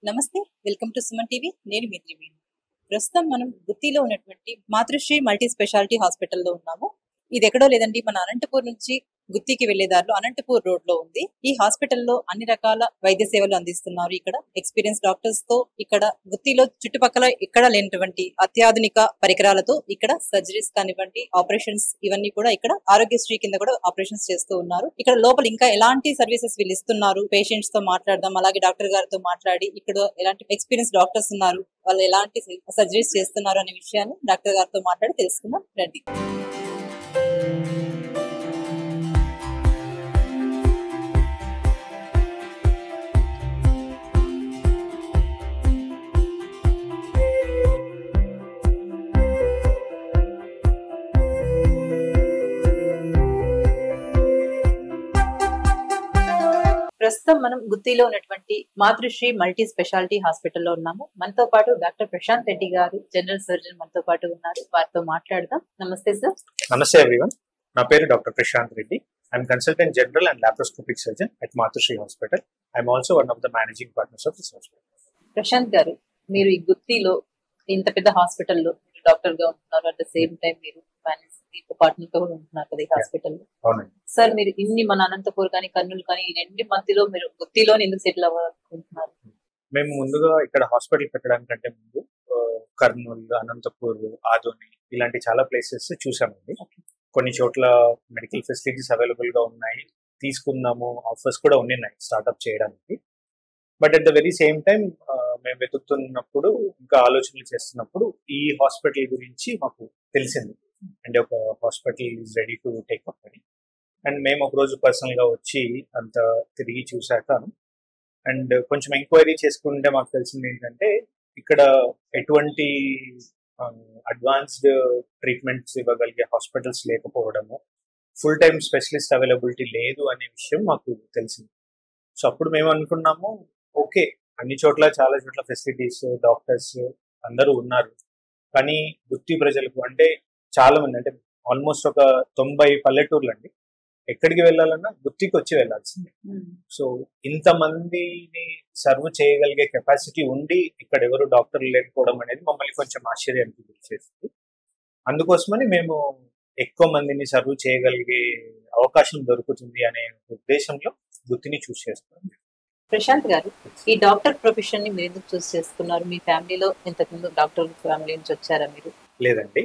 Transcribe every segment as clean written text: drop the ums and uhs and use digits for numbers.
నమస్తే, welcome to Suman TV. నేను మీ త్రివేణి. ప్రస్తుతం మనం గుత్తిలో ఉన్నటువంటి మాతృశ్రీ మల్టీ స్పెషాలిటీ హాస్పిటల్లో ఉన్నాము. ఇది ఎక్కడో లేదండి, మన అనంతపూర్ నుంచి గుత్తికి వెళ్లే దారిలో అనంతపూర్ రోడ్ లో ఉంది. ఈ హాస్పిటల్లో అన్ని రకాల వైద్య సేవలు అందిస్తున్నారు. ఇక్కడ ఎక్స్పీరియన్స్ డాక్టర్స్ తో, ఇక్కడ గుత్తిలో చుట్టుపక్కల ఎక్కడ లేనటువంటి అత్యాధునిక పరికరాలతో ఇక్కడ సర్జరీస్ కానివ్వండి, ఆపరేషన్స్ ఇవన్నీ కూడా ఇక్కడ ఆరోగ్యశ్రీ కింద కూడా ఆపరేషన్స్ చేస్తూ ఉన్నారు. ఇక్కడ లోపల ఇంకా ఎలాంటి సర్వీసెస్ వీళ్ళు ఇస్తున్నారు, పేషెంట్స్ తో మాట్లాడదాం. అలాగే డాక్టర్ గారితో మాట్లాడి ఇక్కడ ఎలాంటి ఎక్స్పీరియన్స్ డాక్టర్స్ ఉన్నారు, వాళ్ళు ఎలాంటి సర్జరీస్ చేస్తున్నారు అనే విషయాన్ని డాక్టర్ గారితో మాట్లాడి తెలుసుకుందాం రండి. ప్రస్తుతం మనం గుత్తిలో ఉన్నటువంటి మాతృశ్రీ మల్టీ స్పెషాలిటీ హాస్పిటల్లో ఉన్నాము. మనతో పాటు డాక్టర్ ప్రశాంత్ రెడ్డి గారు, జనరల్ సర్జన్ మనతో పాటు ఉన్నారు. వారితో మాట్లాడదాం. నమస్తే సార్. నమస్తే ఎవ్రీవన్. నా పేరు doctor Prashanth Reddy. I'm consultant general and laparoscopic surgeon at Matrusri hospital. I'm also one of the managing partners of this hospital. Prashanth గారు, మీరు ఈ గుత్తిలో ఇంత పెద్ద హాస్పిటల్లో డాక్టర్ గా ఉంటున్నారు. అట్ ద సేమ్ టైం మీరు పార్ట్నర్ తో కూడా ఉంటున్నారు కదా ఈ హాస్పిటల్లో. సార్, మీరు ఇన్ని మన అనంతపూర్ కానీ కర్నూలు కానీ ఈ రెండు మధ్యలో మీరు గుత్తిలో ఎందుకు సెటిల్ అవ్వాలనుకుంటున్నారు? మేము ముందుగా ఇక్కడ హాస్పిటల్ పెట్టడానికంటే ముందు కర్నూలు, అనంతపూర్, ఆదోని ఇలాంటి చాలా ప్లేసెస్ చూసామండి. కొన్ని చోట్ల మెడికల్ ఫెసిలిటీస్ అవైలబుల్ గా ఉన్నాయి, తీసుకుందాము, ఆఫర్స్ కూడా ఉన్నాయి స్టార్ట్అప్ చేయడానికి. But at the very same time మేము వెతుకుతున్నప్పుడు, ఇంకా ఆలోచనలు చేస్తున్నప్పుడు ఈ హాస్పిటల్ గురించి మాకు తెలిసింది. అంటే ఒక hospital is ready to take up అని. అండ్ మేము ఒక రోజు పర్సనల్ గా వచ్చి అంత తిరిగి చూశాక అండ్ కొంచెం ఎంక్వైరీ చేసుకుంటే మాకు తెలిసింది ఏంటంటే, ఇక్కడ ఎటువంటి అడ్వాన్స్డ్ ట్రీట్మెంట్స్ ఇవ్వగలిగే హాస్పిటల్స్ లేకపోవడము, ఫుల్ టైమ్ స్పెషలిస్ట్ అవైలబిలిటీ లేదు అనే విషయం మాకు తెలిసింది. సో అప్పుడు మేము అనుకున్నాము, ఓకే అన్ని చోట్ల చాలా చోట్ల ఫెసిలిటీస్, డాక్టర్స్ అందరూ ఉన్నారు, కానీ గుత్తి ప్రజలకు అంటే చాలా మంది, అంటే ఆల్మోస్ట్ ఒక 90 పల్లెటూర్లు అండి, ఎక్కడికి వెళ్ళాలన్నా గుత్తికి వచ్చి వెళ్ళాల్సిందే. సో ఇంతమందిని సర్వ్ చేయగలిగే కెపాసిటీ ఉండి ఇక్కడ ఎవరు డాక్టర్లు లేకపోవడం అనేది మమ్మల్ని కొంచెం ఆశ్చర్యానికి గురి చేస్తుంది. అందుకోసమని మేము ఎక్కువ మందిని సర్వ్ చేయగలిగే అవకాశం దొరుకుతుంది అనే ఉద్దేశంలో గుత్తిని చూస్ చేస్తున్నాం. ప్రశాంత్ గారు, ఈ డాక్టర్ ప్రొఫెషన్ ని మీరు ఎందుకు చూస్ చేసుకున్నారు? మీ ఫ్యామిలీలో ఇంతకుముందు డాక్టర్ ఫ్యామిలీ నుంచి వచ్చారా మీరు? లేదండి,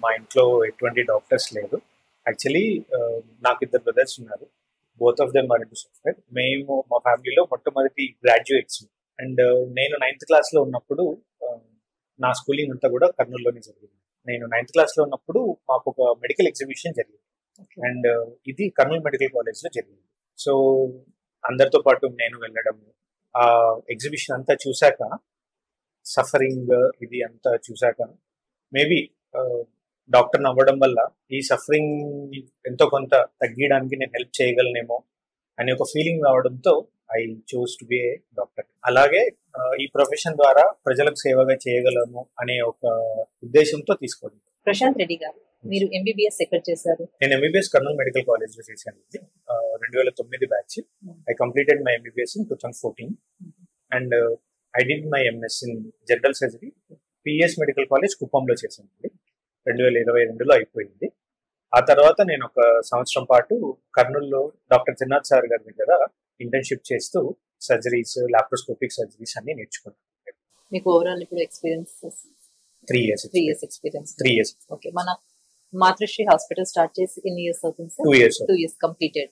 మా ఇంట్లో ఎటువంటి డాక్టర్స్ లేదు. యాక్చువల్లీ నాకు 2 బ్రదర్స్ ఉన్నారు. Both of them are into software. మేము మా ఫ్యామిలీలో మొట్టమొదటి గ్రాడ్యుయేట్స్. అండ్ నేను 9th క్లాస్లో ఉన్నప్పుడు నా స్కూలింగ్ అంతా కూడా కర్నూలులోనే జరిగింది. నేను 9th క్లాస్లో ఉన్నప్పుడు మాకు ఒక మెడికల్ ఎగ్జిబిషన్ జరిగింది. అండ్ ఇది కర్నూలు మెడికల్ కాలేజ్లో జరిగింది. సో అందరితో పాటు నేను వెళ్ళడము, ఆ ఎగ్జిబిషన్ అంతా చూశాక, సఫరింగ్ ఇది అంతా చూశాక, మేబీ డాక్టర్ని అవ్వడం వల్ల ఈ సఫరింగ్ ఎంతో కొంత తగ్గించడానికి నేను హెల్ప్ చేయగలనేమో అనే ఒక ఫీలింగ్ రావడంతో I choose to be A doctor. అలాగే ఈ ప్రొఫెషన్ ద్వారా ప్రజలకు సేవగా చేయగలము అనే ఒక ఉద్దేశంతో తీసుకోండి. ప్రశాంత్ రెడ్డి గారు, మీరు ఎంబీబీఎస్ ఎక్కడ చేశారు? నేను ఎంబీబీఎస్ కర్నూలు మెడికల్ కాలేజ్ లో చేశాను. 2009 batch. I completed my MBBS in 2014 and I did my MS in general surgery PS medical college కుప్పంలో చేశాను. 2022లో అయిపోయింది. ఆ తర్వాత నేను ఒక సంవత్సరం పాటు కర్నూలులో డాక్టర్ త్రినాథ్ సార్ గారి దగ్గర ఇంటర్న్షిప్ చేస్తూ సర్జరీస్, లాప్రోస్కోపిక్ సర్జరీస్ అన్ని నేర్చుకున్నాను. మీకు ఓవరాల్ ఇప్పుడు experience 3 years experience. 3 years. Okay, మన మాతృశ్రీ హాస్పిటల్ స్టార్ట్ చేసి ఎన్ని ఇయర్స్ అవుతుంది sir? 2 years completed.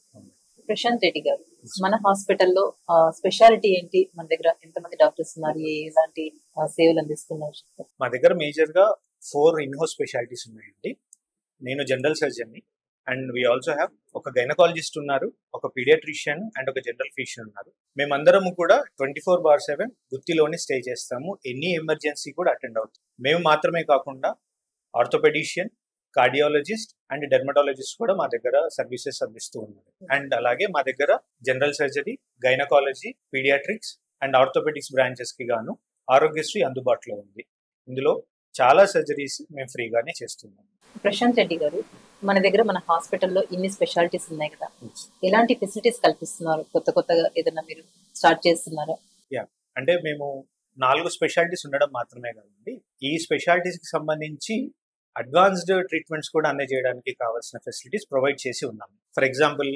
Prashanth Reddy గారు, మన హాస్పిటల్లో స్పెషాలిటీ ఏంటి? మన దగ్గర ఎంతమంది డాక్టర్స్ ఉన్నారు, ఎలాంటి సేవలు అందిస్తున్నారు? మా దగ్గర మేజర్ గా 4 ఇన్హౌస్ స్పెషాలిటీస్ ఉన్నాయండి. నేను జనరల్ సర్జన్ ని, అండ్ వీ ఆల్సో హ్యావ్ ఒక గైనకాలజిస్ట్ ఉన్నారు, ఒక పీడియాట్రిషియన్ అండ్ ఒక జనరల్ ఫిజిషియన్ ఉన్నారు. మేమందరము కూడా 24/7 గుత్తిలోనే స్టే చేస్తాము. ఎనీ ఎమర్జెన్సీ కూడా అటెండ్ అవుతాం. మేము మాత్రమే కాకుండా ఆర్థోపెడిషియన్, కార్డియాలజిస్ట్ అండ్ డెర్మటాలజిస్ట్ కూడా మా దగ్గర సర్వీసెస్ అందిస్తూ ఉన్నారు. అండ్ అలాగే మా దగ్గర general surgery, gynaecology, paediatrics and orthopaedics branches కి గాను ఆరోగ్యశ్రీ అందుబాటులో ఉంది. ఇందులో చాలా సర్జరీస్ మేము ఫ్రీగానే చేస్తున్నాం. ప్రశాంత్ రెడ్డి గారు, మన దగ్గర మన హాస్పిటల్లో ఇన్ని స్పెషాలిటీస్ ఉన్నాయి కదా, ఎలాంటి ఫెసిలిటీస్ కల్పిస్తున్నారు? కొత్తగా ఏదైనా మీరు స్టార్ట్ చేస్తున్నారా? అంటే మేము 4 స్పెషాలిటీస్ ఉండడం మాత్రమే కాదండి, ఈ స్పెషాలిటీస్కి సంబంధించి అడ్వాన్స్డ్ ట్రీట్మెంట్స్ కూడా అందజేయడానికి కావాల్సిన ఫెసిలిటీస్ ప్రొవైడ్ చేసి ఉన్నాము. ఫర్ ఎగ్జాంపుల్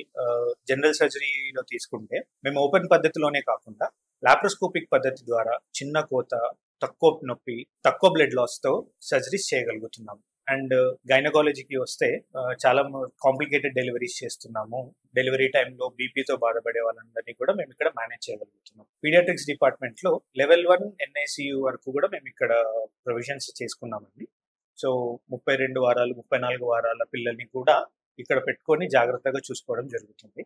జనరల్ సర్జరీలో తీసుకుంటే మేము ఓపెన్ పద్ధతిలోనే కాకుండా లాప్రోస్కోపిక్ పద్ధతి ద్వారా చిన్న కోత, తక్కువ నొప్పి, తక్కువ బ్లడ్ లాస్తో సర్జరీస్ చేయగలుగుతున్నాము. అండ్ గైనకాలజీకి వస్తే చాలా కాంప్లికేటెడ్ డెలివరీస్ చేస్తున్నాము. డెలివరీ టైంలో బీపీతో బాధపడే వాళ్ళందరినీ కూడా మేము ఇక్కడ మేనేజ్ చేయగలుగుతున్నాం. పీడియాట్రిక్స్ డిపార్ట్మెంట్లో లెవెల్ 1 NICU వరకు కూడా మేము ఇక్కడ ప్రొవిజన్స్ చేసుకున్నామండి. సో 32 వారాలు, 34 వారాల పిల్లల్ని కూడా ఇక్కడ పెట్టుకొని జాగ్రత్తగా చూసుకోవడం జరుగుతుంది.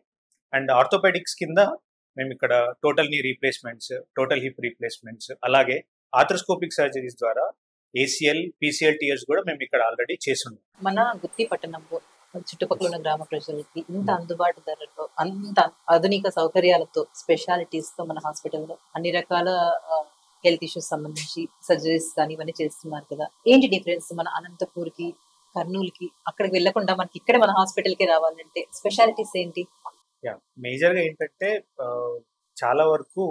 అండ్ ఆర్థోపెడిక్స్ కింద మేము ఇక్కడ టోటల్ నీ రీప్లేస్మెంట్స్, టోటల్ హిప్ రీప్లేస్మెంట్స్, అలాగే ఆర్థ్రోస్కోపిక్ సర్జరీస్ ద్వారా ACL, PCL టీయర్స్ కూడా మేము ఇక్కడ ఆల్రెడీ చేస్తున్నాం. మన గుత్తి పట్టణంలో చుట్టుపక్కల ఉన్న గ్రామ ప్రజలకి ఇంత అందుబాటు ధరలో, అంత ఆధునిక సౌకర్యాలతో, స్పెషాలిటీస్ తో మన హాస్పిటల్లో అన్ని రకాల హెల్త్ ఇష్యూస్ సంబంధించి సర్జరీస్ కానీ ఇవన్నీ చేస్తున్నారు కదా. ఏంటి డిఫరెన్స్ మన అనంతపూర్ కి, కర్నూలుకి? అక్కడికి వెళ్లకుండా మనకి ఇక్కడ మన హాస్పిటల్ కి రావాలంటే స్పెషాలిటీస్ ఏంటి? మేజర్ గా ఏంటంటే చాలా వరకు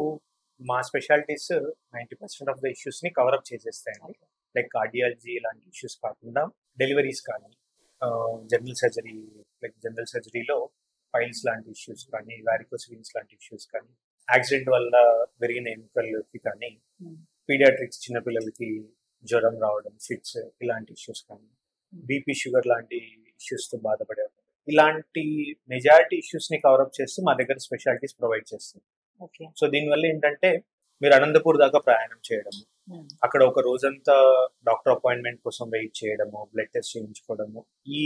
మా స్పెషాలిటీస్ 90% ఆఫ్ ద ఇష్యూస్ ని కవరప్ చేసేస్తాయండి. లైక్ కార్డియాలజీ ఇలాంటి ఇష్యూస్ కాకుండా డెలివరీస్ కానీ, జనరల్ సర్జరీలో ఫైల్స్ లాంటి ఇష్యూస్ కానీ, వారికోస్ వెయిన్స్ లాంటి ఇష్యూస్ కానీ, యాక్సిడెంట్ వల్ల పెరిగిన ఎముకలకి కానీ, పీడియాట్రిక్స్ చిన్నపిల్లలకి జ్వరం రావడం, ఫిట్స్ ఇలాంటి ఇష్యూస్ కానీ, బీపీ షుగర్ లాంటి ఇష్యూస్తో బాధపడే ఇలాంటి మెజారిటీ ఇష్యూస్ని కవరప్ చేస్తూ మా దగ్గర స్పెషాలిటీస్ ప్రొవైడ్ చేస్తాం. సో దీనివల్ల ఏంటంటే మీరు అనంతపూర్ దాకా ప్రయాణం చేయడము, అక్కడ ఒక రోజంతా డాక్టర్ అపాయింట్మెంట్ కోసం వెయిట్ చేయడము, బ్లడ్ టెస్ట్ చేయించుకోవడము, ఈ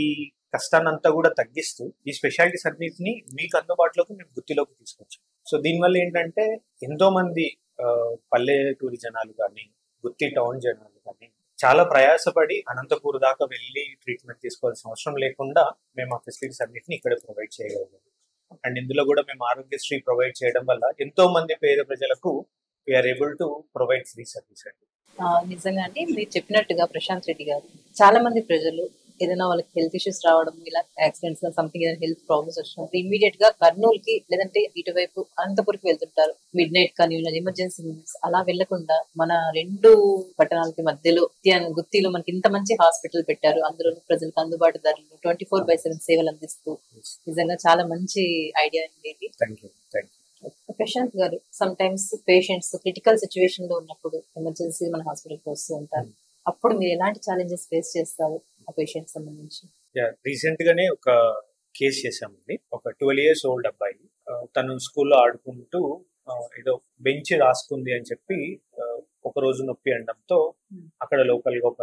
కష్టాన్నంతా కూడా తగ్గిస్తూ ఈ స్పెషాలిటీస్ అన్నిటిని మీకు అందుబాటులోకి మేము గుత్తిలోకి తీసుకొచ్చాం. సో దీనివల్ల ఏంటంటే ఎంతో మంది పల్లెటూరి జనాలు కానీ, గుత్తి టౌన్ జనాలు కానీ చాలా ప్రయాసపడి అనంతపూర్ దాకా వెళ్ళి ట్రీట్మెంట్ తీసుకోవాల్సిన అవసరం లేకుండా మేము ఆ ఫెసిలిటీస్ అన్నిటిని ఇక్కడే ప్రొవైడ్ చేయగలిగాము. అండ్ ఇందులో కూడా మేము ఆరోగ్యశ్రీ ప్రొవైడ్ చేయడం వల్ల ఎంతో మంది పేద ప్రజలకు we are able to provide free service అండి. నిజంగా అండి, మీరు చెప్పినట్టుగా ప్రశాంత్ రెడ్డి గారు, చాలా మంది ప్రజలు ఏదైనా వాళ్ళకి హెల్త్ ఇష్యూస్ రావడం, ఇలా యాక్సిడెంట్స్ సంథింగ్ ఏదైనా హెల్త్ ప్రాబ్లమ్స్ వచ్చినప్పుడు ఇమీడియట్ గా కర్నూలు కి లేదంటే ఇటువైపు అనంతపూర్కి వెళ్తుంటారు. మిడ్ నైట్ కానీ ఎమర్జెన్సీ అలా వెళ్లకుండా మన 2 పట్టణాలకి మధ్యలో గుత్తిలో మనకి ఇంత మంచి హాస్పిటల్ పెట్టారు. అందులో ప్రజలకు అందుబాటు ధరలు 24/7 సేవలు అందిస్తూ నిజంగా చాలా మంచి ఐడియా అండి. ప్రశాంత్ గారు, some times patients critical situation లో ఉన్నప్పుడు ఎమర్జెన్సీ మన హాస్పిటల్కి వస్తూ ఉంటారు. అప్పుడు మీరు ఎలాంటి ఛాలెంజెస్ ఫేస్ చేస్తారు ఆ పేషెంట్ సంబంధించి? రీసెంట్ గానే ఒక కేసు చేసామండి. ఒక 12 years ఓల్డ్ అబ్బాయి, తను స్కూల్లో ఆడుకుంటూ ఏదో బెంచ్ రాసుకుంది అని చెప్పి ఒక రోజు నొప్పి అనడంతో అక్కడ లోకల్ గా ఒక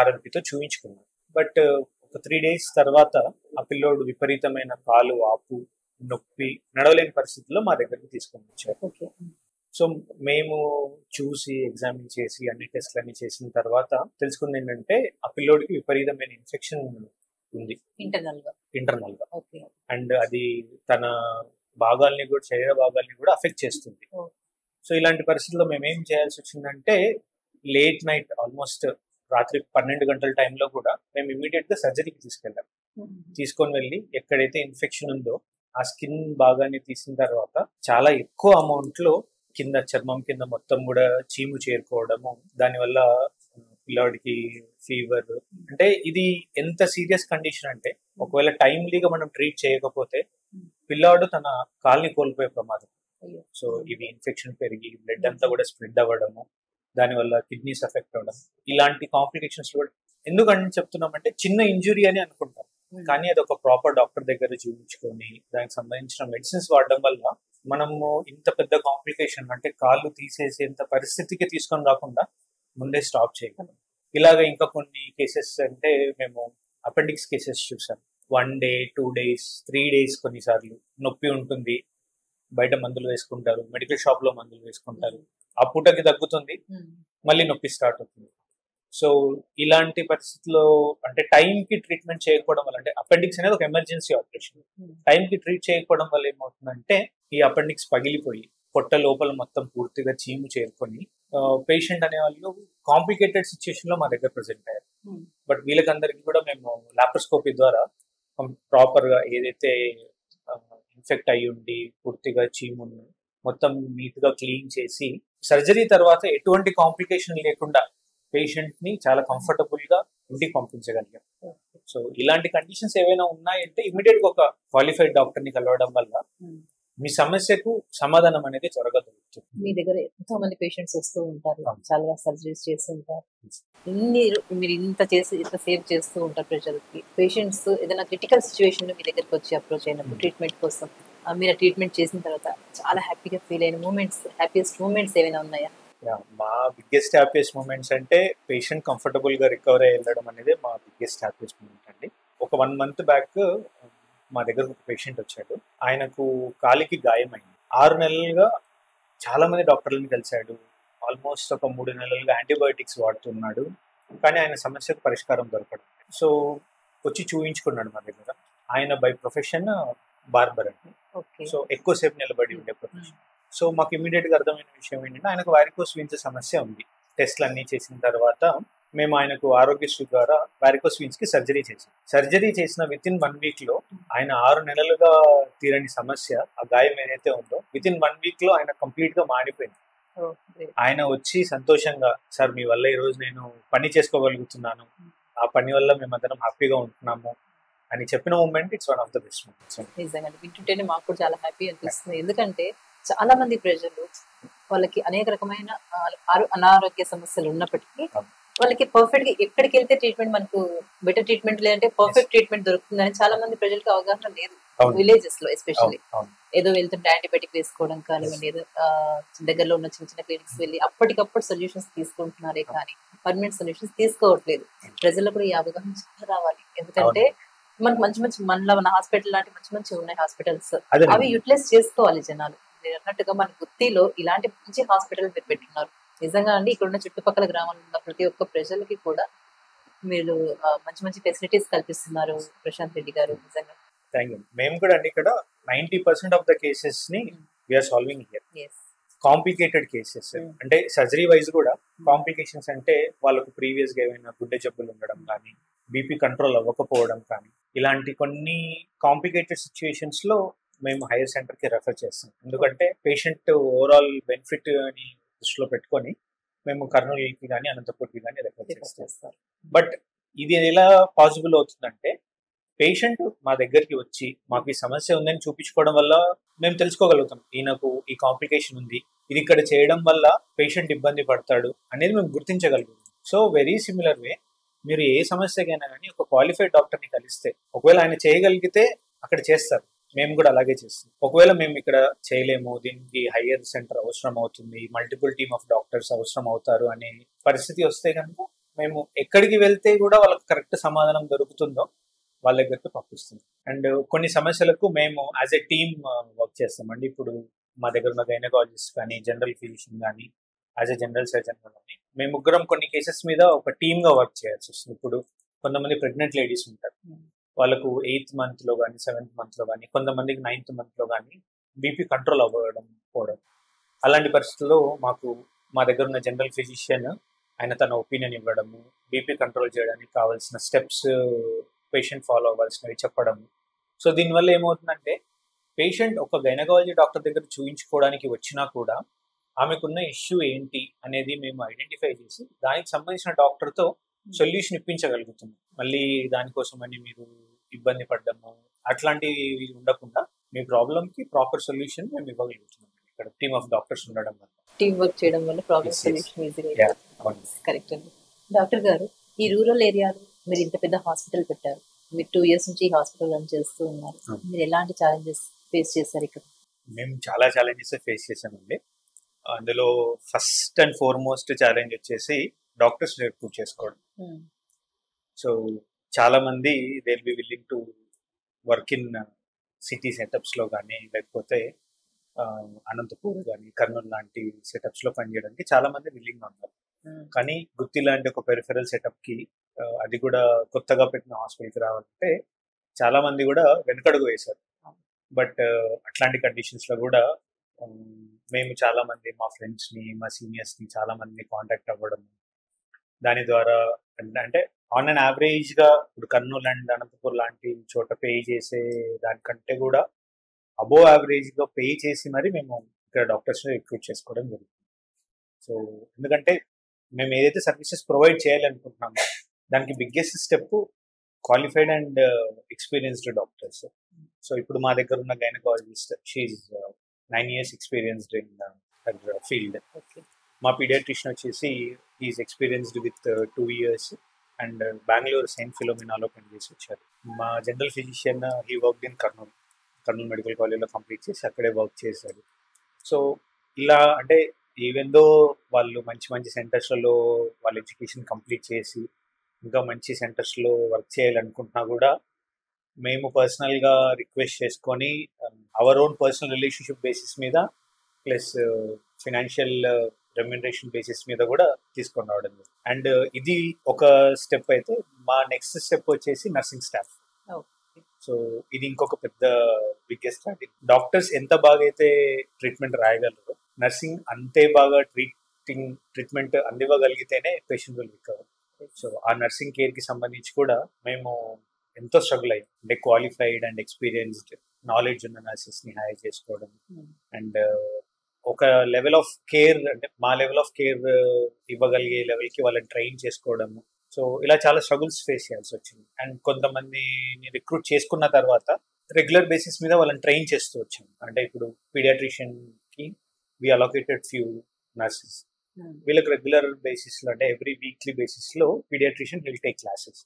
RMPతో చూయించుకున్నాం. బట్ ఒక 3 days తర్వాత ఆ పిల్లోడు విపరీతమైన కాలు వాపు, నొప్పి, నడవలేని పరిస్థితుల్లో మా దగ్గరికి తీసుకొని వచ్చారు. సో మేము చూసి ఎగ్జామిన్ చేసి అన్ని టెస్ట్లన్నీ చేసిన తర్వాత తెలుసుకుంది ఏంటంటే ఆ పిల్లోడికి విపరీతమైన ఇన్ఫెక్షన్ ఉంది ఇంటర్నల్ గా. అండ్ అది తన భాగాల్ని కూడా, శరీర భాగాల్ని కూడా అఫెక్ట్ చేస్తుంది. సో ఇలాంటి పరిస్థితుల్లో మేము ఏం చేయాల్సి వచ్చిందంటే లేట్ నైట్, ఆల్మోస్ట్ రాత్రి 12 గంటల టైంలో కూడా మేము ఇమీడియట్ గా సర్జరీకి తీసుకెళ్ళాం. తీసుకొని వెళ్ళి ఎక్కడైతే ఇన్ఫెక్షన్ ఉందో ఆ స్కిన్ భాగాన్ని తీసిన తర్వాత చాలా ఎక్కువ అమౌంట్ లో కింద చర్మం కింద మొత్తం కూడా చీము చేరుకోవడము, దానివల్ల పిల్లాడికి ఫీవర్. అంటే ఇది ఎంత సీరియస్ కండిషన్ అంటే ఒకవేళ టైమ్లీగా మనం ట్రీట్ చేయకపోతే పిల్లాడు తన కాల్ని కోల్పోయే ప్రమాదం. సో ఇవి ఇన్ఫెక్షన్ పెరిగి బ్లడ్ అంతా కూడా స్ప్రెడ్ అవ్వడము, దానివల్ల కిడ్నీస్ ఎఫెక్ట్ అవ్వడం, ఇలాంటి కాంప్లికేషన్స్ కూడా. ఎందుకని చెప్తున్నామంటే చిన్న ఇంజురీ అని అనుకుంటాం, కానీ అది ఒక ప్రాపర్ డాక్టర్ దగ్గర చూపించుకొని దానికి సంబంధించిన మెడిసిన్స్ వాడడం వల్ల మనము ఇంత పెద్ద కాంప్లికేషన్, అంటే కాళ్ళు తీసేసేంత పరిస్థితికి తీసుకొని రాకుండా ముందే స్టాప్ చేయగలం. ఇలాగ ఇంకా కొన్ని కేసెస్ అంటే మేము అపెండిక్స్ కేసెస్ చూసాం. 1 day, 2 days, 3 days కొన్నిసార్లు నొప్పి ఉంటుంది, బయట మందులు వేసుకుంటారు, మెడికల్ షాప్ లో మందులు వేసుకుంటారు, ఆ పూటకి తగ్గుతుంది, మళ్ళీ నొప్పి స్టార్ట్ అవుతుంది. సో ఇలాంటి పరిస్థితుల్లో అంటే టైంకి ట్రీట్మెంట్ చేయకపోవడం వల్ల, అంటే అపెండిక్స్ అనేది ఒక ఎమర్జెన్సీ ఆపరేషన్, టైంకి ట్రీట్ చేయకపోవడం వల్ల ఏమవుతుందంటే ఈ అపెండిక్స్ పగిలిపోయి పొట్ట లోపల మొత్తం పూర్తిగా చీము చేరుకొని పేషెంట్ అనే వాళ్ళు కాంప్లికేటెడ్ సిచ్యుయేషన్ లో మా దగ్గర ప్రెజెంట్ అయ్యారు. బట్ వీళ్ళకందరికీ కూడా మేము లాప్రోస్కోపీ ద్వారా ప్రాపర్ గా ఏదైతే ఇన్ఫెక్ట్ అయ్యి ఉండి పూర్తిగా చీమును మొత్తం నీట్ గా క్లీన్ చేసి సర్జరీ తర్వాత ఎటువంటి కాంప్లికేషన్ లేకుండా పేషెంట్ ని చాలా కంఫర్టబుల్ గా ఇంటికి పంపించగలిగాం. సో ఇలాంటి కండిషన్స్ ఏవైనా ఉన్నాయంటే ఇమీడియట్ గా ఒక క్వాలిఫైడ్ డాక్టర్ ని కలవడం వల్ల మీ సమస్యకు సమాధానం అనేది త్వరగా దొరుకుతుంది. మీ దగ్గర ఎంతో మంది పేషెంట్స్ వస్తూ ఉంటారు, అవును. చాలా సర్జరీస్ చేస్తూ ఉంటారు. మీరు ఇంత సేవ్ చేస్తూ ఉంటారు ప్రజలకి. పేషెంట్స్ ఏదైనా క్రిటికల్ సిచ్యువేషన్ లో మీ దగ్గరికి వచ్చి అప్రోచ్ అయినప్పుడు ట్రీట్మెంట్ కోసం మీరు ట్రీట్మెంట్ చేసిన తర్వాత చాలా హ్యాపీగా ఫీల్ అయిన మూమెంట్స్, హ్యాపీయెస్ట్ మూమెంట్స్ ఏమైనా ఉన్నాయా? మా బిగ్గెస్ట్ హ్యాపీయెస్ట్ మూమెంట్స్ అంటే పేషెంట్ కంఫర్టబుల్ గా రికవర్ అయ్యి వెళ్ళడం అనేది మా బిగ్గెస్ట్ హ్యాపీయెస్ట్ మూమెంట్ అండి. ఒక 1 month బ్యాక్ మా దగ్గర ఒక పేషెంట్ వచ్చాడు. ఆయనకు కాలికి గాయమైంది. 6 నెలలుగా చాలా మంది డాక్టర్లను కలిశాడు. ఆల్మోస్ట్ ఒక 3 నెలలుగా యాంటీబయోటిక్స్ వాడుతున్నాడు. కానీ ఆయన సమస్యకు పరిష్కారం దొరకడం. సో వచ్చి చూయించుకున్నాడు మా దగ్గర. ఆయన బై ప్రొఫెషన్ బార్బర్ అండి. సో ఎక్కువసేపు నిలబడి ఉండే ప్రొఫెషన్. సో మాకు ఇమీడియట్ గా అర్థమైన విషయం ఏంటంటే ఆయనకు వారికోస్ వీన్స్ సమస్య ఉంది. టెస్ట్లు అన్ని చేసిన తర్వాత మేము ఆయనకు ఆరోగ్యశ్రీ ద్వారా వారికోస్ వీన్స్ కి సర్జరీ చేసాం. సర్జరీ చేసిన విత్ ఇన్ 1 week లో ఆయన 6 నెలలుగా తీరని సమస్య, ఆ గాయం ఏదైతే ఉందో విత్ ఇన్ 1 week లో ఆయన కంప్లీట్ గా మారిపోయింది. ఆయన వచ్చి సంతోషంగా, సార్ మీ వల్ల ఈ రోజు నేను పని చేసుకోగలుగుతున్నాను, ఆ పని వల్ల మేమందరం హ్యాపీగా ఉంటున్నాము అని చెప్పిన moment it's one of the best moments. నిజంగా వింటుంటేనే మాకు కూడా చాలా హ్యాపీ అనిపిస్తుంది. ఎందుకంటే చాలా మంది ప్రజలు వాళ్ళకి అనేక రకమైన అనారోగ్య సమస్యలు ఉన్నప్పటికీ వాళ్ళకి పర్ఫెక్ట్ గా ఎక్కడికి వెళ్తే ట్రీట్మెంట్ మనకు బెటర్ ట్రీట్మెంట్ లేదంటే పర్ఫెక్ట్ ట్రీట్మెంట్ దొరుకుతుందని చాలా మంది ప్రజలకు అవగాహన లేదు. విలేజెస్ లో ఎస్పెషల్లీ ఏదో వెళ్తుంటే యాంటీబయాటిక్ వేసుకోవడం కానివ్వండి, ఏదో దగ్గరలో ఉన్న చిన్న చిన్న క్లినిక్స్ వెళ్ళి అప్పటికప్పుడు సొల్యూషన్స్ తీసుకుంటున్నారే కానీ పర్మనెంట్ సొల్యూషన్స్ తీసుకోవట్లేదు. ప్రజలకు కూడా ఈ అవగాహన చాలా రావాలి. ఎందుకంటే మనకు మంచి మన హాస్పిటల్ లాంటి మంచి ఉన్నాయి హాస్పిటల్స్, అవి యూటిలైజ్ చేసుకోవాలి జనాలు. మీరు అన్నట్టుగా మన గుత్తిలో ఇలాంటి మంచి హాస్పిటల్ మీరు పెట్టున్నారు. నిజంగా అండి, ఇక్కడ ఉన్న చుట్టుపక్కల గ్రామాల్లో ఉన్న ప్రతి ఒక్క ప్రజలకి కూడా మీరు మంచి ఫెసిలిటీస్ కల్పిస్తున్నారు ప్రశాంత్ రెడ్డి గారు. నిజంగా థ్యాంక్ యూ. మేము కూడా అండి ఇక్కడ 90% ఆఫ్ ద కేసెస్ ని we are solving here. Complicated cases అంటే సర్జరీ వైజ్ కూడా కాంప్లికేషన్స్ అంటే వాళ్ళకు ప్రీవియస్ గా ఏమైనా గుండె జబ్బులు ఉండడం కానీ, బీపీ కంట్రోల్ అవ్వకపోవడం కానీ, ఇలాంటి కొన్ని కాంప్లికేటెడ్ సిచ్యువేషన్స్ లో మేము హైయర్ సెంటర్ కి రెఫర్ చేస్తాం. ఎందుకంటే పేషెంట్ ఓవరాల్ బెనిఫిట్ అని దృష్టిలో పెట్టుకొని మేము కర్నూలుకి కానీ అనంతపూర్కి కానీ రెఫర్ చేస్తాం. బట్ ఇది ఎలా పాసిబుల్ అవుతుందంటే పేషెంట్ మా దగ్గరికి వచ్చి మాకు ఈ సమస్య ఉందని చూపించుకోవడం వల్ల మేము తెలుసుకోగలుగుతాం, ఈయనకు ఈ కాంప్లికేషన్ ఉంది, ఇది ఇక్కడ చేయడం వల్ల పేషెంట్ ఇబ్బంది పడతాడు అనేది మేము గుర్తించగలుగుతాం. సో వెరీ సిమిలర్ వే మీరు ఏ సమస్యకైనా కానీ ఒక క్వాలిఫైడ్ డాక్టర్ని కలిస్తే ఒకవేళ ఆయన చేయగలిగితే అక్కడ చేస్తారు, మేము కూడా అలాగే చేస్తాం. ఒకవేళ మేము ఇక్కడ చేయలేము, దీనికి హయ్యర్ సెంటర్ అవసరం అవుతుంది, మల్టిపుల్ టీమ్ ఆఫ్ డాక్టర్స్ అవసరం అవుతారు అనే పరిస్థితి వస్తే కనుక మేము ఎక్కడికి వెళ్తే కూడా వాళ్ళకి కరెక్ట్ సమాధానం దొరుకుతుందో వాళ్ళ దగ్గరికి పంపిస్తుంది. అండ్ కొన్ని సమస్యలకు మేము యాజ్ ఎ టీమ్ వర్క్ చేస్తామండి. ఇప్పుడు మా దగ్గర ఉన్న గైనకాలజిస్ట్ కానీ, జనరల్ ఫిజిషియన్ కానీ, యాజ్ ఎ జనరల్ సర్జన్ కానీ మేము ముగ్గురం కొన్ని కేసెస్ మీద ఒక టీమ్ గా వర్క్ చేయాల్సి వస్తుంది. ఇప్పుడు కొంతమంది ప్రెగ్నెంట్ లేడీస్ ఉంటారు, వాళ్ళకు 8th month లో కానీ 7th month లో కానీ, కొంతమందికి 9th month లో కానీ బీపీ కంట్రోల్ అవ్వడం పోవడం, అలాంటి పరిస్థితుల్లో మా దగ్గర ఉన్న జనరల్ ఫిజిషియన్ ఆయన తన ఒపీనియన్ ఇవ్వడము, బీపీ కంట్రోల్ చేయడానికి కావాల్సిన స్టెప్స్ పేషెంట్ ఫాలో అవ్వాల్సినవి చెప్పడం. సో దీనివల్ల ఏమవుతుందంటే పేషెంట్ ఒక గైనకాలజీ డాక్టర్ దగ్గర చూయించుకోవడానికి వచ్చినా కూడా ఆమెకున్న ఇష్యూ ఏంటి అనేది మేము ఐడెంటిఫై చేసి దానికి సంబంధించిన డాక్టర్తో సొల్యూషన్ ఇప్పించగలుగుతున్నాం. మళ్ళీ దానికోసం అని మీరు ఇబ్బంది పడ్డము అట్లాంటివి ఉండకుండా మీ ప్రాబ్లమ్కి ప్రాపర్ సొల్యూషన్ మేము ఇవ్వగలుగుతున్నాం. ఇక్కడ టీమ్ ఆఫ్ డాక్టర్స్ ఉండడం వల్ల, టీమ్ వర్క్ చేయడం వల్ల ప్రాబ్లమ్ సొల్యూషన్ ఈజీగా. కరెక్ట్ అండి. డాక్టర్ గారు, ఈ రూరల్ ఏరియాలో మీరు ఇంత పెద్ద హాస్పిటల్ పెట్టారు, మీరు 2 years నుంచి ఈ హాస్పిటల్ రన్ చేస్తూ ఉన్నారు. మీరు ఎలాంటి ఛాలెంజెస్ ఫేస్ చేశారు ఇక్కడ? మేము చాలా ఛాలెంజెస్ ఫేస్ చేసామండి. అందులో ఫస్ట్ అండ్ ఫార్మోస్ట్ ఛాలెంజ్ వచ్చేసి డాక్టర్స్ రిక్రూట్ చేసుకోవడం. సో చాలా మంది they will be willing to work in city setups లో కానీ, లేకపోతే అనంతపూర్ కానీ, కర్నూలు లాంటి సెటప్స్ లో పనిచేయడానికి చాలా మంది విల్లింగ్ ఉన్నారు. కానీ గుత్తి లాంటి ఒక పెరిఫెరల్ సెటప్ కి, అది కూడా కొత్తగా పెట్టిన హాస్పిటల్కి రావాలంటే చాలా మంది కూడా వెనకడుగు వేశారు. బట్ అట్లాంటి కండిషన్స్ లో కూడా మేము చాలా మంది మా ఫ్రెండ్స్ ని, మా సీనియర్స్ ని చాలా మందిని కాంటాక్ట్ అవ్వడం, దాని ద్వారా అంటే ఆన్ అండ్ యావరేజ్ గా ఇప్పుడు కర్నూలు అండ్ అనంతపూర్ లాంటి చోట పే చేసే దానికంటే కూడా అబోవ్ యావరేజ్ గా పే చేసి మరి మేము ఇక్కడ డాక్టర్స్ ని రిక్రూట్ చేసుకోవడం జరుగుతుంది. సో ఎందుకంటే మేము ఏదైతే సర్వీసెస్ ప్రొవైడ్ చేయాలనుకుంటున్నామో దానికి biggest step qualified and experienced doctors. So ఇప్పుడు మా దగ్గర ఉన్న gynaecologist she 9 years experienced in field. మా పీడియాట్రిషియన్ వచ్చేసి is experienced with 2 years and Bengaluru saint ఫిలోమినాలో పనిచేసి వచ్చారు. మా general physician he work in Kurnool medical కాలేజ్లో కంప్లీట్ చేసి అక్కడే వర్క్ చేశారు. సో ఇలా అంటే ఈవెన్ దో వాళ్ళు మంచి మంచి సెంటర్స్లలో వాళ్ళ ఎడ్యుకేషన్ కంప్లీట్ చేసి ఇంకా మంచి సెంటర్స్లో వర్క్ చేయాలనుకుంటున్నా కూడా మేము పర్సనల్గా రిక్వెస్ట్ చేసుకొని our own personal relationship basis మీద ప్లస్ ఫినాన్షియల్ రెమ్యునరేషన్ బేసిస్ మీద కూడా తీసుకొని రావడం. అండ్ ఇది ఒక స్టెప్ అయితే మా నెక్స్ట్ స్టెప్ వచ్చేసి నర్సింగ్ స్టాఫ్. సో ఇది ఇంకొక పెద్ద బిగ్గెస్ట్ స్టార్టింగ్. డాక్టర్స్ ఎంత బాగా అయితే ట్రీట్మెంట్ రాయగలరో నర్సింగ్ అంతే బాగా ట్రీట్మెంట్ అందివ్వగలిగితేనే పేషెంట్ విల్ రికవర్. సో ఆ నర్సింగ్ కేర్కి సంబంధించి కూడా మేము ఎంతో స్ట్రగుల్ అయ్యాం. అంటే క్వాలిఫైడ్ అండ్ ఎక్స్పీరియన్స్డ్ నాలెడ్జ్ ఉన్న నర్సెస్ని హైర్ చేసుకోవడం అండ్ ఒక లెవెల్ ఆఫ్ కేర్ అంటే మా లెవెల్ ఆఫ్ కేర్ ఇవ్వగలిగే లెవెల్కి వాళ్ళని ట్రైన్ చేసుకోవడము. సో ఇలా చాలా స్ట్రగుల్స్ ఫేస్ చేయాల్సి వచ్చింది. అండ్ కొంతమందిని రిక్రూట్ చేసుకున్న తర్వాత రెగ్యులర్ బేసిస్ మీద వాళ్ళని ట్రైన్ చేస్తూ వచ్చాము. అంటే ఇప్పుడు పీడియాట్రిషియన్కి వి అలొకేటెడ్ ఫ్యూ నర్సెస్. వీళ్ళకి రెగ్యులర్ బేసిస్లో అంటే ఎవ్రీ వీక్లీ బేసిస్లో పీడియాట్రిషియన్ విల్ టేక్ క్లాసెస్.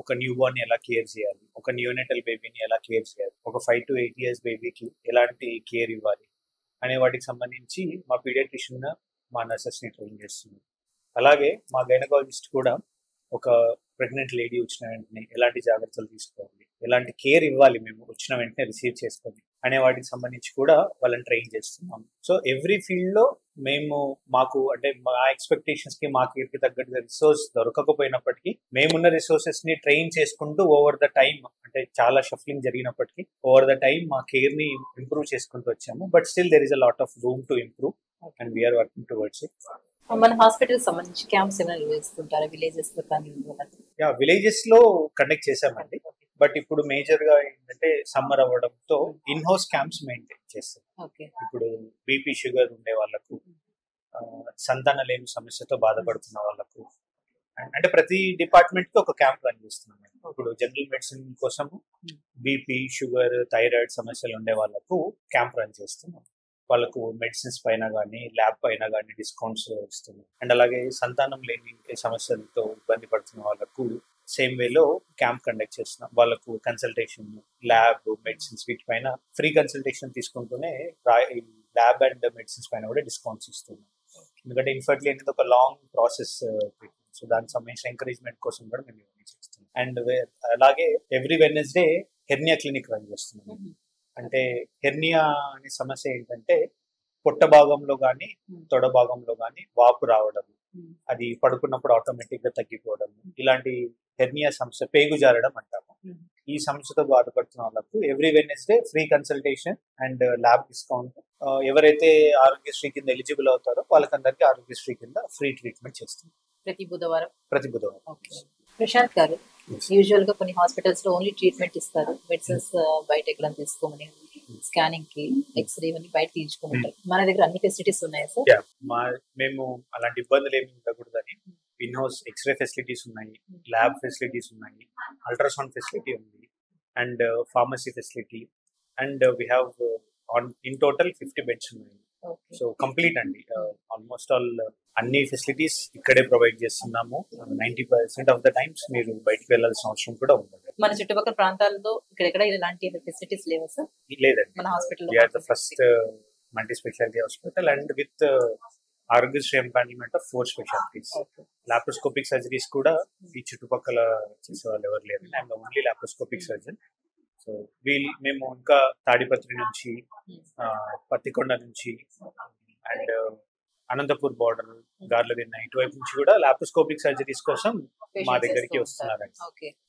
ఒక న్యూ బోర్న్ ఎలా కేర్ చేయాలి, ఒక న్యూనేటల్ బేబీని ఎలా కేర్ చేయాలి, ఒక 5 to 8 years బేబీకి ఎలాంటి కేర్ ఇవ్వాలి అనే వాటికి సంబంధించి మా పీడియాట్రిషియన్ మా నర్సెస్ని ట్రైన్ చేస్తుంది. అలాగే మా గైనకాలజిస్ట్ కూడా ఒక ప్రెగ్నెంట్ లేడీ వచ్చిన వెంటనే ఎలాంటి జాగ్రత్తలు తీసుకోవాలి, ఎలాంటి కేర్ ఇవ్వాలి మేము వచ్చిన వెంటనే రిసీవ్ చేసుకోవాలి అనే వాటికి సంబంధించి కూడా వాళ్ళని ట్రైన్ చేస్తున్నాం. సో ఎవ్రీ ఫీల్డ్లో మేము మాకు అంటే మా ఎక్స్పెక్టేషన్స్కి మా కేర్కి తగ్గట్టుగా రిసోర్స్ దొరకకపోయినప్పటికీ మేమున్న రిసోర్సెస్ని ట్రైన్ చేసుకుంటూ ఓవర్ ద టైమ్ అంటే చాలా షఫ్లింగ్ జరిగినప్పటికీ ఓవర్ ద టైమ్ మా కేర్ని ఇంప్రూవ్ చేసుకుంటూ వచ్చాము. But still there is a lot of room to improve and we are working towards it. మన హాస్పిటల్ సంబంధించి క్యాంప్స్ ఏమైనా నిర్వహిస్తుంటారా విలేజెస్ లో కానీ? విలేజెస్ లో కండక్ట్ చేసామండి. బట్ ఇప్పుడు మేజర్ గా ఏంటంటే సమ్మర్ అవ్వడంతో ఇన్ హౌస్ క్యాంప్స్ మెయింటైన్ చేస్తాం. ఇప్పుడు బీపీ షుగర్ ఉండే వాళ్ళకు, సంతాన లేమి సమస్యతో బాధపడుతున్న వాళ్ళకు అంటే ప్రతి డిపార్ట్మెంట్ కి ఒక క్యాంప్ రన్ చేస్తున్నాం. ఇప్పుడు జనరల్ మెడిసిన్ కోసం బీపీ షుగర్ థైరాయిడ్ సమస్యలు ఉండే వాళ్ళకు క్యాంప్ రన్ చేస్తున్నాం. వాళ్ళకు మెడిసిన్స్ పైన కానీ ల్యాబ్ పైన కానీ డిస్కౌంట్స్ ఇస్తున్నాం. అండ్ అలాగే సంతానం లేని సమస్యలతో ఇబ్బంది పడుతున్న వాళ్ళకు సేమ్ వేలో క్యాంప్ కండక్ట్ చేస్తున్నాం. వాళ్ళకు కన్సల్టేషన్ ల్యాబ్ మెడిసిన్స్ వీటిపైన ఫ్రీ కన్సల్టేషన్ తీసుకుంటూనే ల్యాబ్ అండ్ మెడిసిన్స్ పైన కూడా డిస్కౌంట్స్ ఇస్తున్నాం. ఎందుకంటే ఇన్ఫర్టిలిటీ అనేది ఒక లాంగ్ ప్రాసెస్. సో దానికి సంబంధించిన ఎంకరేజ్మెంట్ కోసం కూడా మేము ఇవన్నీ చేస్తున్నాం. అండ్ అలాగే every Wednesday hernia clinic run చేస్తున్నాం. అంటే హెర్నియా అనే సమస్య ఏంటంటే పొట్ట భాగంలో కానీ తొడ భాగంలో కానీ వాపు రావడం, అది పడుకున్నప్పుడు ఆటోమేటిక్ గా తగ్గిపోవడం, ఇలాంటి హెర్నియా సమస్య పేగు జారడం అంటాము. ఈ సమస్యతో బాధపడుతున్న వాళ్ళకు every Wednesday free consultation and lab discount. ఎవరైతే ఆరోగ్యశ్రీ కింద ఎలిజిబుల్ అవుతారో వాళ్ళకందరికీ ఆరోగ్యశ్రీ కింద ఫ్రీ ట్రీట్మెంట్ చేస్తుంది ప్రతి బుధవారం. ప్రశాంత్ గారు, యూజువల్ గా కొన్ని హాస్పిటల్స్ లో ఓన్లీ ట్రీట్మెంట్ ఇస్తారు, మెడిసిన్స్ బయట ఎక్కడ తీసుకోమని, స్కానింగ్ కి ఎక్స్రే ఇవన్నీ బయట తీయించుకోమంటారు. మన దగ్గర అన్ని ఫెసిలిటీస్ ఉన్నాయా సార్? మేము అలాంటి ఇబ్బందులు ఏమి ఉండకూడదని ఇన్ హౌస్ ఎక్స్రే ఫెసిలిటీస్ ఉన్నాయి, ల్యాబ్ ఫెసిలిటీస్ ఉన్నాయి, అల్ట్రాసౌండ్ ఫెసిలిటీ ఉంది and pharmacy facility and we have in total 50 beds ఉన్నాయి. సో కంప్లీట్ అండి, ఆల్మోస్ట్ ఆల్ అన్ని ఫెసిలిటీస్ ఇక్కడే ప్రొవైడ్ చేస్తున్నాము. 90% ఆఫ్ ద టైమ్స్ మీరు బయటకు వెళ్ళాల్సిన అవసరం కూడా ఉండదు. మన చుట్టుపక్కల ప్రాంతాల్లో ఇక్కడ ఇలాంటి ఫెసిలిటీస్ లేవా సార్? లేదండి, మన hospital the first multi speciality hospital and with Aarogyasri empanelment of 4 specialities. Laparoscopic surgeries కూడా ఈ చుట్టుపక్కల చేసే వాళ్ళు ఎవరు లేరు. And only laparoscopic surgeon. So మేము ఇంకా తాడిపత్రి నుంచి, పత్తికొండ నుంచి అండ్ అనంతపూర్ బార్డర్, గార్లదిన్న ఇటువైపు నుంచి కూడా లాప్రోస్కోపిక్ సర్జరీస్ కోసం మా దగ్గరికి వస్తున్నారండి.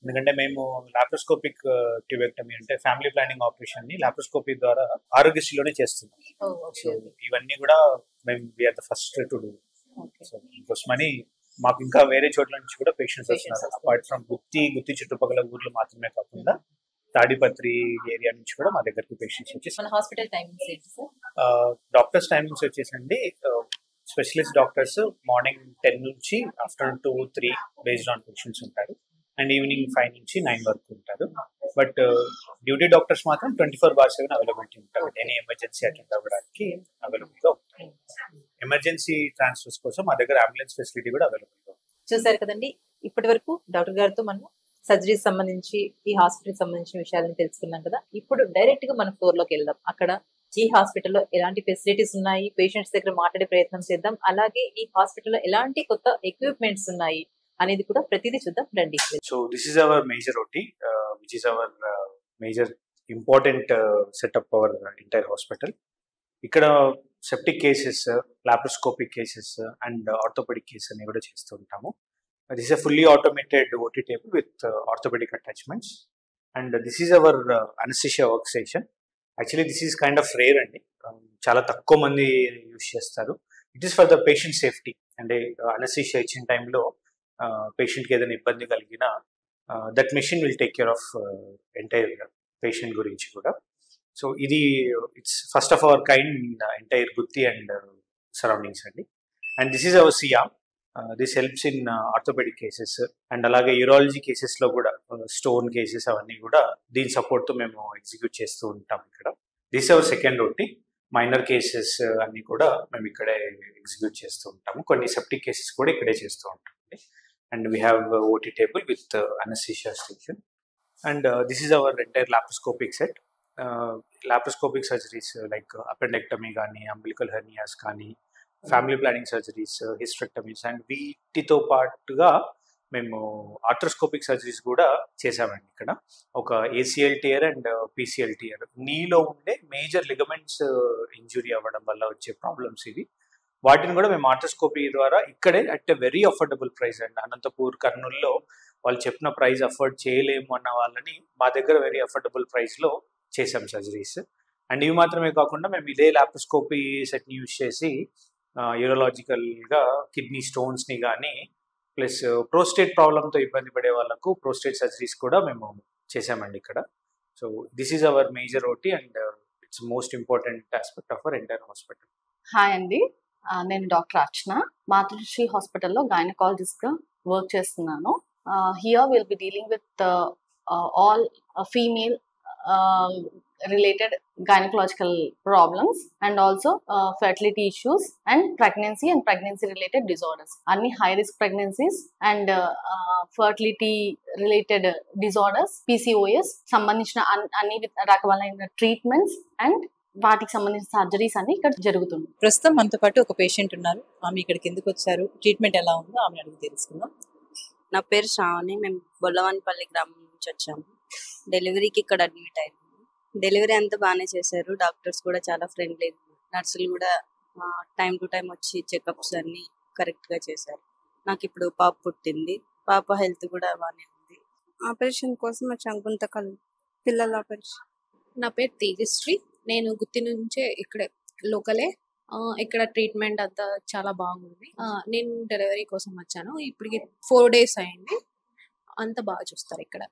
ఎందుకంటే మేము లాప్రోస్కోపిక్ ట్యూబెక్టమీ అంటే ఫ్యామిలీ ప్లానింగ్ ఆపరేషన్ ని లాప్రోస్కోపీ ద్వారా ఆరోగ్యశ్రీలోనే చేస్తున్నాం. సో ఇవన్నీ కూడా మేము we are the first to do. So కోసమని మాకు ఇంకా వేరే చోట్ల నుంచి కూడా పేషెంట్స్ వస్తున్నారు. అపార్ట్ ఫ్రమ్ గుత్తి చుట్టుపక్కల ఊర్లు మాత్రమే కాకుండా తాడిపత్రి ఏరియా నుంచి కూడా మా దగ్గరికి పేషెంట్స్ వచ్చేసి. హాస్పిటల్ టైమింగ్స్, డాక్టర్స్ టైమింగ్స్ వచ్చేసండి స్పెషలిస్ట్ డాక్టర్స్ మార్నింగ్ 10 నుంచి ఆఫ్టర్నూన్ 2-3 బేస్డ్ ఆన్ పేషెంట్స్ ఉంటారు, అండ్ ఈవినింగ్ 5 నుంచి 9 వరకు ఉంటారు. బట్ డ్యూటీ డాక్టర్స్ మాత్రం 24/7 అవైలబిలిటీ ఉంటారు. ఎనీ ఎమర్జెన్సీ అటెండ్ అవ్వడానికి అవైలబుల్గా ఉంటారు. ఎమర్జెన్సీ ట్రాన్స్ఫర్స్ కోసం మా దగ్గర అంబులెన్స్ ఫెసిలిటీ కూడా అవైలబుల్గా ఉంది. చూసారు కదండి, ఇప్పటి వరకు డాక్టర్ గారితో మనం సర్జరీస్ సంబంధించి ఈ హాస్పిటల్ సంబంధించిన విషయాలను తెలుసుకున్నాం కదా. ఇప్పుడు డైరెక్ట్ గా మన ఫ్లోర్ లోకి వెళ్దాం. అక్కడ ఈ హాస్పిటల్లో ఎలాంటి ఫెసిలిటీస్ ఉన్నాయి, పేషెంట్స్ దగ్గర మాట్లాడే ప్రయత్నం చేద్దాం. అలాగే ఈ హాస్పిటల్లో ఎలాంటి కొత్త ఎక్విప్మెంట్స్ ఉన్నాయి అనేది కూడా ప్రతిదీ చూద్దాం రండి. So this is our major OT, which is our major important setup our entire hospital. ఇక్కడ septic cases, laparoscopic cases and orthopaedic cases అన్ని కూడా చేస్తూ ఉంటాము. This is a fully automated OT table with orthopedic attachments, and this is our anesthesia workstation. Actually, this is kind of rare and చాలా తక్కువ మంది use చేస్తారు. It is for the patient safety. అంటే anaesthesia ఇచ్చిన టైంలో పేషెంట్కి ఏదైనా ఇబ్బంది కలిగినా that machine will take care of entire patient గురించి కూడా. సో ఇది it's first of our kind entire Gutti and surroundings అండి. And this is our C arm. This helps in orthopaedic cases and అలాగే యూరాలజీ కేసెస్లో కూడా స్టోన్ కేసెస్ అవన్నీ కూడా దీని సపోర్ట్తో మేము ఎగ్జిక్యూట్ చేస్తూ ఉంటాం ఇక్కడ. This our second OT. Minor cases అన్నీ కూడా మేము ఇక్కడే ఎగ్జిక్యూట్ చేస్తూ ఉంటాము. కొన్ని సెప్టిక్ కేసెస్ కూడా ఇక్కడే చేస్తూ ఉంటాం. And we have OT table with anaesthesia station. And this is our entire laparoscopic set. Laparoscopic surgeries like appendectomy కానీ, అంబిలికల్ హెర్నియాస్ కానీ, family planning surgeries, hysterectomies, and వీటితో పాటుగా మేము ఆర్థ్రోస్కోపిక్ సర్జరీస్ కూడా చేసామండి. ఇక్కడ ఒక ACL tear and PCL tear, నీలో ఉండే మేజర్ లిగమెంట్స్ ఇంజురీ అవ్వడం వల్ల వచ్చే ప్రాబ్లమ్స్ ఇవి. వాటిని కూడా మేము ఆర్థ్రోస్కోపీ ద్వారా ఇక్కడే at a very affordable price అండి. అనంతపూర్, కర్నూలులో వాళ్ళు చెప్పిన ప్రైస్ అఫోర్డ్ చేయలేము అన్న వాళ్ళని మా దగ్గర వెరీ అఫోర్డబుల్ ప్రైస్లో చేసాం సర్జరీస్. అండ్ ఇవి మాత్రమే కాకుండా మేము ఇదే లాప్రోస్కోపీ సెట్ని యూజ్ చేసి యూరోలాజికల్గా కిడ్నీ స్టోన్స్ని కానీ, ప్లస్ ప్రోస్టేట్ ప్రాబ్లంతో ఇబ్బంది పడే వాళ్ళకు ప్రోస్టేట్ సర్జరీస్ కూడా మేము చేసామండి ఇక్కడ. So this is hour major OT and it's most important aspect of our entire hospital. Hi అండి, నేను డాక్టర్ అర్చన, మాతృశ్రీ హాస్పిటల్లో గైనకాలజిస్ట్గా వర్క్ చేస్తున్నాను. Here will be dealing with all female related gynecological problems and also fertility issues and pregnancy related disorders. Anni high risk pregnancies and fertility related disorders, PCOS సంబంధించిన అన్ని రకాలైన treatments and వాటికి సంబంధించిన surgeries అన్ని ఇక్కడ జరుగుతుంది. ప్రస్తుతం మనతో పాటు ఒక పేషెంట్ ఉన్నారు. ఆమె ఇక్కడికి ఎందుకు వచ్చారు, ట్రీట్మెంట్ ఎలా ఉందో ఆమె అడిగి తెలుసుకుందాం. నా పేరు శ్రావణి, మేము బొల్లవానిపల్లి గ్రామం నుంచి వచ్చాము. డెలివరీకి ఇక్కడ అడ్మిట్ అయ్యాము. డెలివరీ అంతా బాగానే చేశారు. డాక్టర్స్ కూడా చాలా ఫ్రెండ్లీ, నర్సులు కూడా టైం టు టైం వచ్చి చెకప్స్ అన్ని కరెక్ట్గా చేశారు. నాకు ఇప్పుడు పాప పుట్టింది. పాప హెల్త్ కూడా బాగానే ఉంది. ఆపరేషన్ కోసం వచ్చాము, గుంతకల్ పిల్లల ఆపరేషన్. నా పేరు తేజశ్రీ, నేను గుత్తి నుంచే ఇక్కడ లోకలే. ఇక్కడ ట్రీట్మెంట్ అంతా చాలా బాగుంది. నేను డెలివరీ కోసం వచ్చాను. ఇప్పటికి 4 days అయింది. అంత బాగా చూస్తారు ఇక్కడ.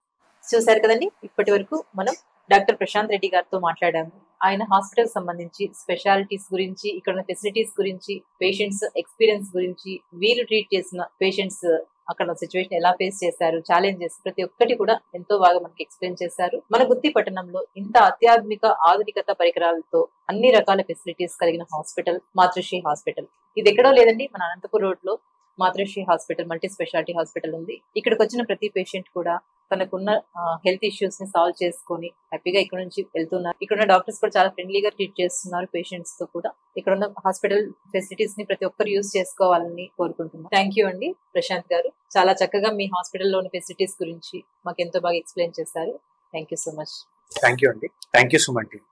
చూసారు కదండి, ఇప్పటి వరకు మనం డాక్టర్ ప్రశాంత్ రెడ్డి గారితో మాట్లాడాము. ఆయన హాస్పిటల్ సంబంధించి స్పెషాలిటీస్ గురించి, ఇక్కడ ఉన్న ఫెసిలిటీస్ గురించి, పేషెంట్స్ ఎక్స్పీరియన్స్ గురించి, వీరు ట్రీట్ చేసిన పేషెంట్స్ అక్కడ సిచ్యువేషన్ ఎలా ఫేస్ చేశారు, ఛాలెంజెస్ ప్రతి ఒక్కటి కూడా ఎంతో బాగా మనకి ఎక్స్ప్లెయిన్ చేశారు. మన గుత్తి పట్టణంలో ఇంత అత్యాధునిక ఆధునికత పరికరాలతో అన్ని రకాల ఫెసిలిటీస్ కలిగిన హాస్పిటల్ మాతృశ్రీ హాస్పిటల్. ఇది ఎక్కడో లేదండి, మన అనంతపూర్ రోడ్ లో మాతృశ్రీ హాస్పిటల్ మల్టీ స్పెషాలిటీ హాస్పిటల్ ఉంది. ఇక్కడికి వచ్చిన ప్రతి పేషెంట్ కూడా తనకున్న హెల్త్ ఇష్యూస్ ని సాల్వ్ చేసుకొని హ్యాపీగా ఇక్కడ నుంచి వెళ్తున్నారు. ఇక్కడ ఉన్న డాక్టర్స్ కూడా చాలా ఫ్రెండ్లీగా ట్రీట్ చేస్తున్నారు పేషెంట్స్ తో కూడా. ఇక్కడ ఉన్న హాస్పిటల్ ఫెసిలిటీస్ ని ప్రతి ఒక్కరు యూజ్ చేసుకోవాలని కోరుకుంటున్నాను. థ్యాంక్ యూ అండి ప్రశాంత్ గారు, చాలా చక్కగా మీ హాస్పిటల్లోని ఫెసిలిటీస్ గురించి మాకు ఎంతో బాగా ఎక్స్ప్లెయిన్ చేశారు. Thank you so much. Thank you అండి. Thank you Suman TV.